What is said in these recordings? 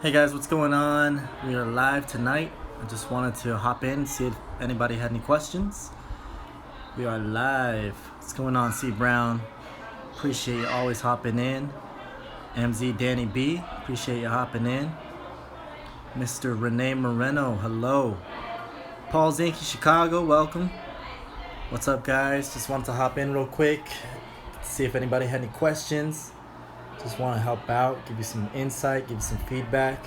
Hey guys, what's going on? We are live tonight. I just wanted to hop in, see if anybody had any questions. We are live. What's going on, C Brown? Appreciate you always hopping in. MZ Danny B, appreciate you hopping in. Mr. Renee Moreno, hello. Paul Zinke, Chicago, welcome. What's up, guys? Just wanted to hop in real quick, see if anybody had any questions. Just want to help out, give you some insight, give you some feedback.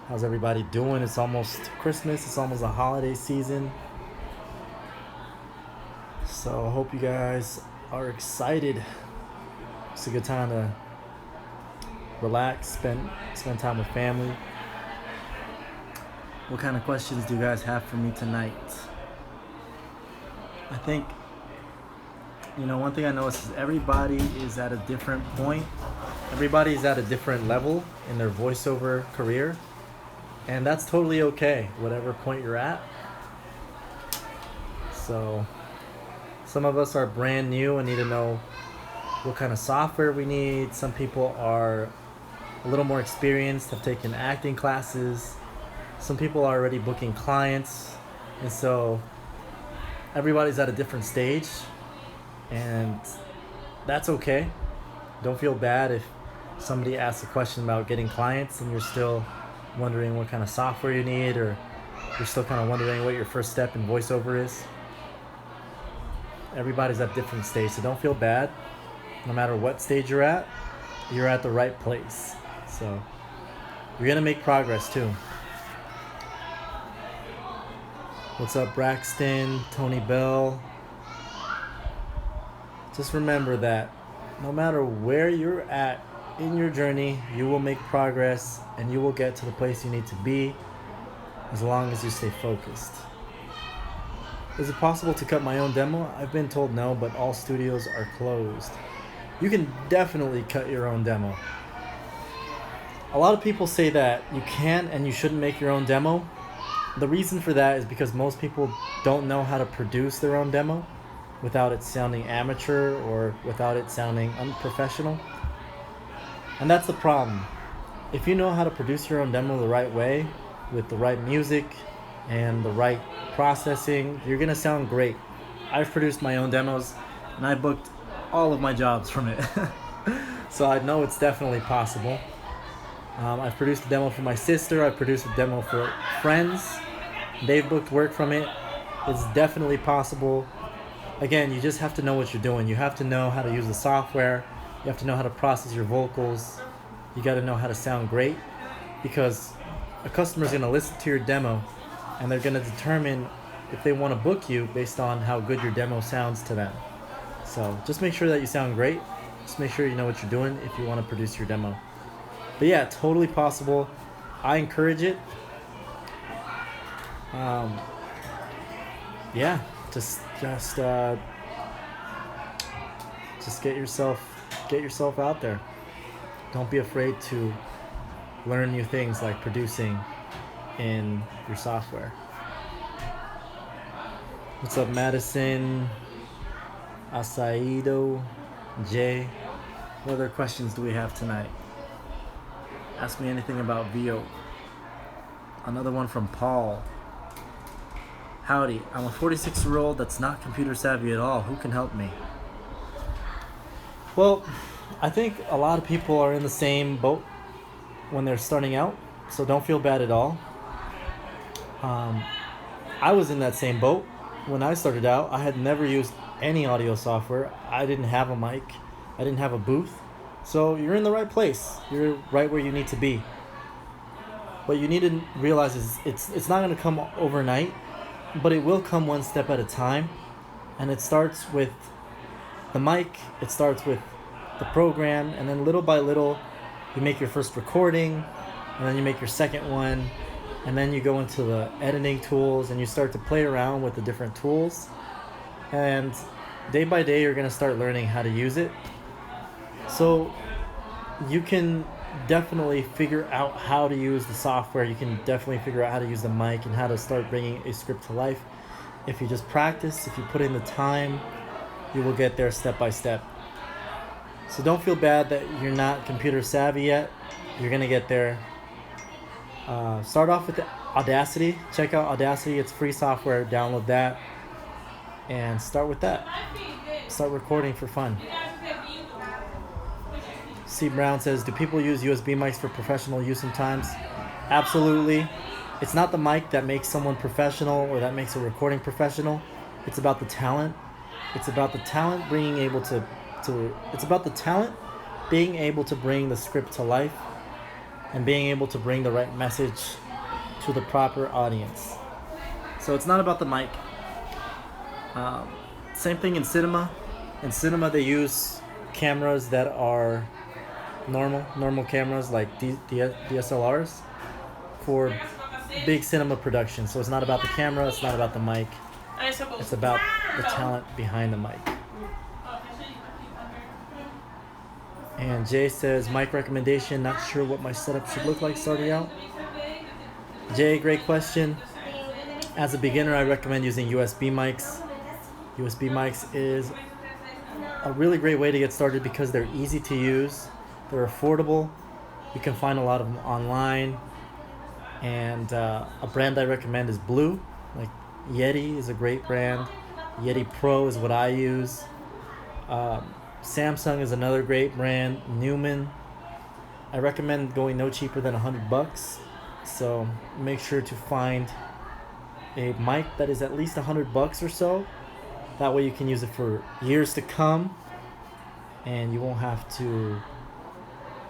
How's everybody doing? It's almost Christmas, it's almost a holiday season. So I hope you guys are excited. It's a good time to relax, spend time with family. What kind of questions do you guys have for me tonight? I think, one thing I noticed is everybody is at a different point. Everybody is at a different level in their voiceover career. And that's totally okay, whatever point you're at. So, some of us are brand new and need to know what kind of software we need. Some people are a little more experienced, have taken acting classes. Some people are already booking clients. And so, everybody's at a different stage. And that's okay. Don't feel bad if somebody asks a question about getting clients and you're still wondering what kind of software you need, or you're still kind of wondering what your first step in voiceover is. Everybody's at different stages, so don't feel bad. No matter what stage you're at the right place. So you're gonna make progress too. What's up, Braxton, Tony Bell? Just remember that no matter where you're at in your journey, you will make progress and you will get to the place you need to be as long as you stay focused. Is it possible to cut my own demo? I've been told no, but all studios are closed. You can definitely cut your own demo. A lot of people say that you can't and you shouldn't make your own demo. The reason for that is because most people don't know how to produce their own demo without it sounding amateur or without it sounding unprofessional. And that's the problem. If you know how to produce your own demo the right way, with the right music and the right processing, you're gonna sound great. I've produced my own demos and I booked all of my jobs from it. So I know it's definitely possible. I've produced a demo for my sister, I've produced a demo for friends. They've booked work from it. It's definitely possible. Again, you just have to know what you're doing. You have to know how to use the software. You have to know how to process your vocals. You got to know how to sound great, because a customer is going to listen to your demo and they're going to determine if they want to book you based on how good your demo sounds to them. So just make sure that you sound great. Just make sure you know what you're doing if you want to produce your demo. But yeah, totally possible. I encourage it. Yeah, just get yourself out there. Don't be afraid to learn new things like producing in your software. What's up, Madison, Asaido, Jay? What other questions do we have tonight? Ask me anything about VO. Another one from Paul. Howdy, I'm a 46-year-old that's not computer savvy at all. Who can help me? Well, I think a lot of people are in the same boat when they're starting out, so don't feel bad at all. I was in that same boat when I started out. I had never used any audio software. I didn't have a mic. I didn't have a booth. So you're in the right place. You're right where you need to be. What you need to realize is it's not going to come overnight, but it will come one step at a time. And it starts with the mic, it starts with the program, and then little by little you make your first recording, and then you make your second one, and then you go into the editing tools and you start to play around with the different tools. And day by day you're going to start learning how to use it. So you can definitely figure out how to use the software. You can definitely figure out how to use the mic and how to start bringing a script to life. If you just practice, if you put in the time, you will get there step by step. So don't feel bad that you're not computer savvy yet. You're gonna get there. Start off with Audacity. Check out Audacity. It's free software. Download that and start with that. Start recording for fun. C. Brown says, do people use USB mics for professional use sometimes? Absolutely. It's not the mic that makes someone professional or that makes a recording professional. It's about the talent. It's about the talent being able to it's about the talent being able to bring the script to life and being able to bring the right message to the proper audience. So it's not about the mic. Same thing in cinema. In cinema, they use cameras that are normal cameras like DSLRs for big cinema production. So it's not about the camera, it's not about the mic. It's about the talent behind the mic. And Jay says, mic recommendation, not sure what my setup should look like starting out. Jay, great question. As a beginner, I recommend using USB mics. USB mics is a really great way to get started because they're easy to use, they're affordable, you can find a lot of them online, and a brand I recommend is Blue. Like Yeti is a great brand. Yeti Pro is what I use. Samsung is another great brand. Neumann. I recommend going no cheaper than $100. So make sure to find a mic that is at least $100 or so. That way you can use it for years to come, and you won't have to,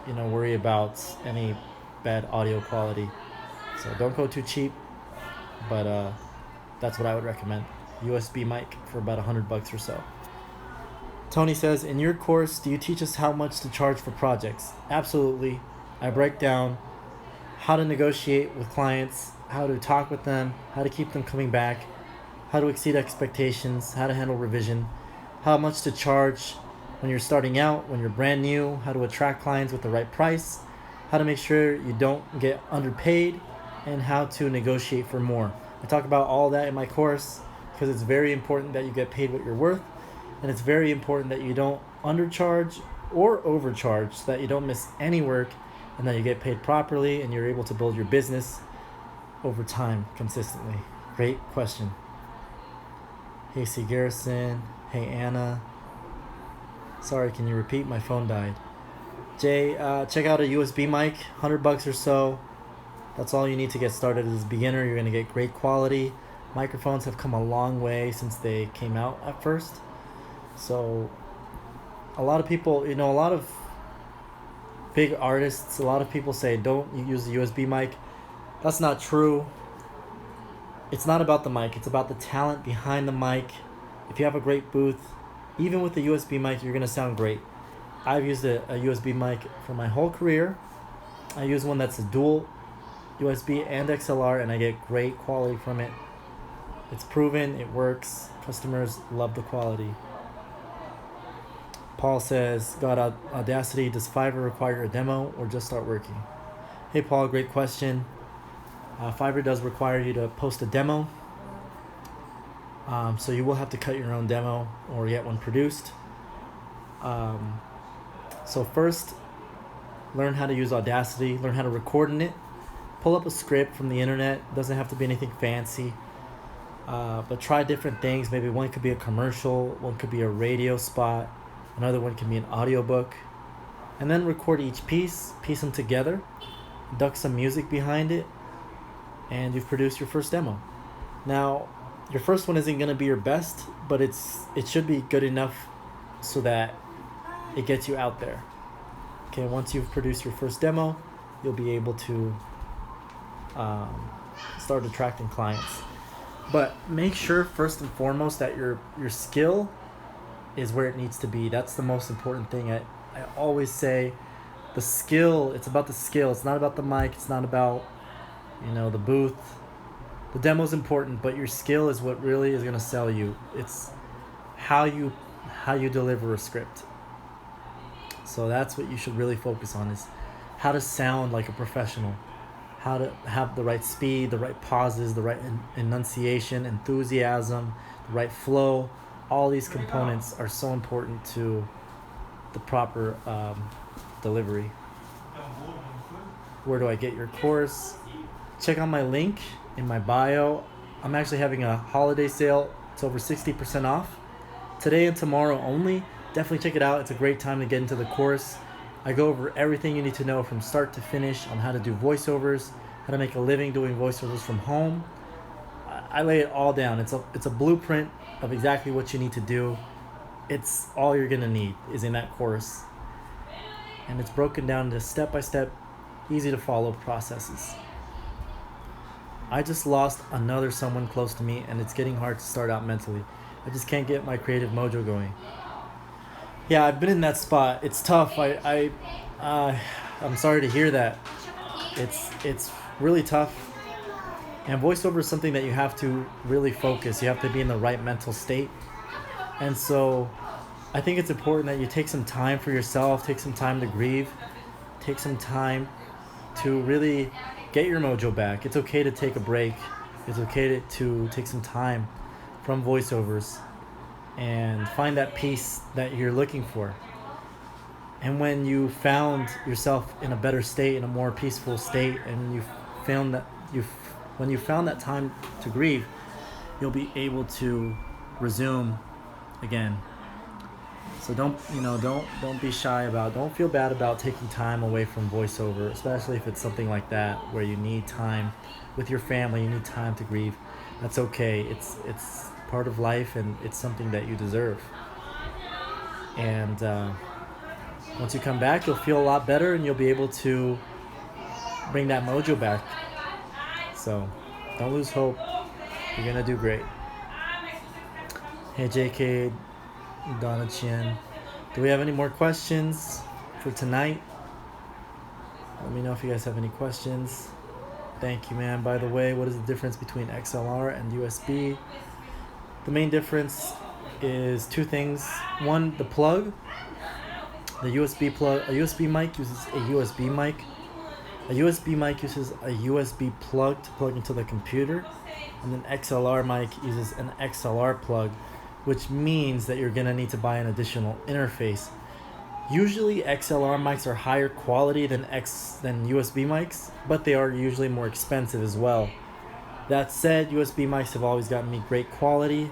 worry about any bad audio quality. So don't go too cheap, but that's what I would recommend. USB mic for about $100 or so. Tony says, in your course, do you teach us how much to charge for projects? Absolutely. I break down how to negotiate with clients, how to talk with them, how to keep them coming back, how to exceed expectations, how to handle revision, how much to charge when you're starting out, when you're brand new, how to attract clients with the right price, how to make sure you don't get underpaid, and how to negotiate for more. I talk about all that in my course because it's very important that you get paid what you're worth, and it's very important that you don't undercharge or overcharge, so that you don't miss any work and that you get paid properly and you're able to build your business over time consistently. Great question. Hey, C. Garrison. Hey, Anna. Sorry, can you repeat? My phone died. Jay, check out a USB mic, $100 or so. That's all you need to get started as a beginner. You're going to get great quality. Microphones have come a long way since they came out at first. So a lot of people, a lot of big artists, a lot of people say don't use the USB mic. That's not true. It's not about the mic. It's about the talent behind the mic. If you have a great booth, even with the USB mic, you're going to sound great. I've used a USB mic for my whole career. I use one that's a dual USB and XLR, and I get great quality from it. It's proven, it works. Customers love the quality. Paul says, got Audacity. Does Fiverr require a demo or just start working? Hey, Paul, great question. Fiverr does require you to post a demo. So you will have to cut your own demo or get one produced. So first, learn how to use Audacity. Learn how to record in it. Pull up a script from the internet. It doesn't have to be anything fancy. But try different things. Maybe one could be a commercial. One could be a radio spot. Another one can be an audiobook. And then record each piece them together, duck some music behind it, and you've produced your first demo. Now, your first one isn't going to be your best, but it should be good enough so that it gets you out there. Okay, once you've produced your first demo, you'll be able to start attracting clients. But make sure first and foremost that your skill is where it needs to be. That's the most important thing. I always say the skill, it's about the skill. It's not about the mic. It's not about, the booth. The demo's important, but your skill is what really is going to sell you. It's how you deliver a script. So that's what you should really focus on, is how to sound like a professional, how to have the right speed, the right pauses, the right enunciation, enthusiasm, the right flow. All these components are so important to the proper delivery. Where do I get your course? Check out my link in my bio. I'm actually having a holiday sale. It's over 60% off. Today and tomorrow only. Definitely check it out. It's a great time to get into the course. I go over everything you need to know from start to finish on how to do voiceovers, how to make a living doing voiceovers from home. I lay it all down. It's a blueprint of exactly what you need to do. It's all you're gonna need is in that course. And it's broken down into step-by-step, easy to follow processes. I just lost another someone close to me, and it's getting hard to start out mentally. I just can't get my creative mojo going. Yeah, I've been in that spot. It's tough. I'm sorry to hear that. It's really tough. And voiceover is something that you have to really focus. You have to be in the right mental state. And so I think it's important that you take some time for yourself, take some time to grieve, take some time to really get your mojo back. It's okay to take a break. It's okay to take some time from voiceovers and find that peace that you're looking for. And when you found yourself in a better state, in a more peaceful state, and when you found that time to grieve, you'll be able to resume again. So don't be shy don't feel bad about taking time away from voiceover, especially if it's something like that where you need time with your family, you need time to grieve. That's okay. It's part of life, and it's something that you deserve. And once you come back, you'll feel a lot better, and you'll be able to bring that mojo back. So don't lose hope. You're gonna do great. Hey JK, Donna Chien. Do we have any more questions for tonight? Let me know if you guys have any questions. Thank you, man. By the way, what is the difference between XLR and USB? The main difference is two things. One, the plug. The USB plug. A USB mic uses a USB mic. A USB mic uses a USB plug to plug into the computer. And an XLR mic uses an XLR plug, which means that you're going to need to buy an additional interface. Usually XLR mics are higher quality than USB mics, but they are usually more expensive as well. That said, USB mics have always gotten me great quality,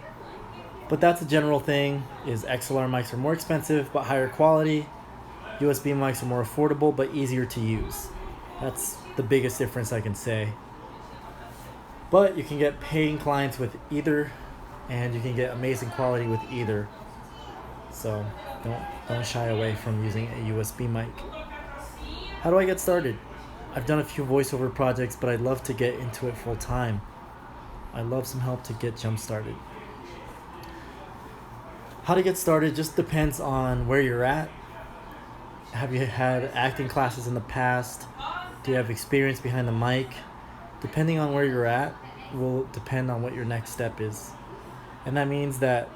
but that's a general thing, is XLR mics are more expensive but higher quality. USB mics are more affordable but easier to use. That's the biggest difference I can say. But you can get paying clients with either, and you can get amazing quality with either. So don't shy away from using a USB mic. How do I get started? I've done a few voiceover projects, but I'd love to get into it full time. I'd love some help to get jump started. How to get started just depends on where you're at. Have you had acting classes in the past? Do you have experience behind the mic? Depending on where you're at will depend on what your next step is. And that means that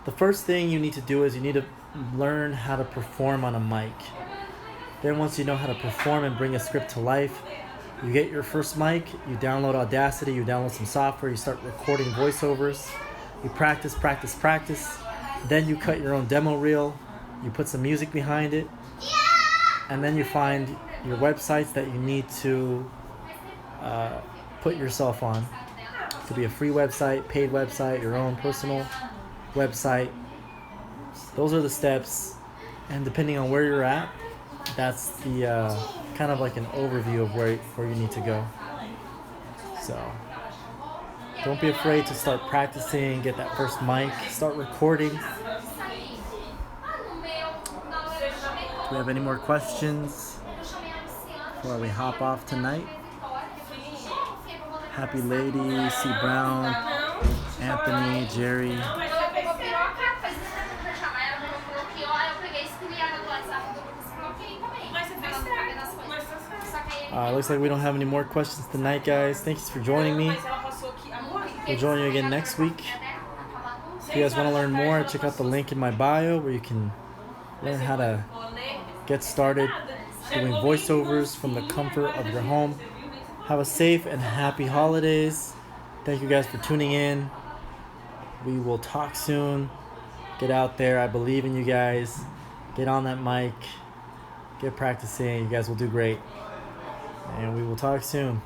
the first thing you need to do is you need to learn how to perform on a mic. Then once you know how to perform and bring a script to life, you get your first mic, you download Audacity, you download some software, you start recording voiceovers, you practice. Then you cut your own demo reel, you put some music behind it, and then you find your websites that you need to put yourself on. It could be a free website, paid website, your own personal website. Those are the steps, and depending on where you're at, that's the kind of like an overview of where you need to go. So don't be afraid to start practicing, get that first mic, start recording. Do we have any more questions before we hop off tonight? Happy Lady, C. Brown, Anthony, Jerry. Looks like we don't have any more questions tonight, guys. Thanks for joining me. We'll join you again next week. If you guys want to learn more, check out the link in my bio where you can learn how to get started doing voiceovers from the comfort of your home. Have a safe and happy holidays. Thank you guys for tuning in. We will talk soon. Get out there. I believe in you guys. Get on that mic. Get practicing. You guys will do great. And we will talk soon.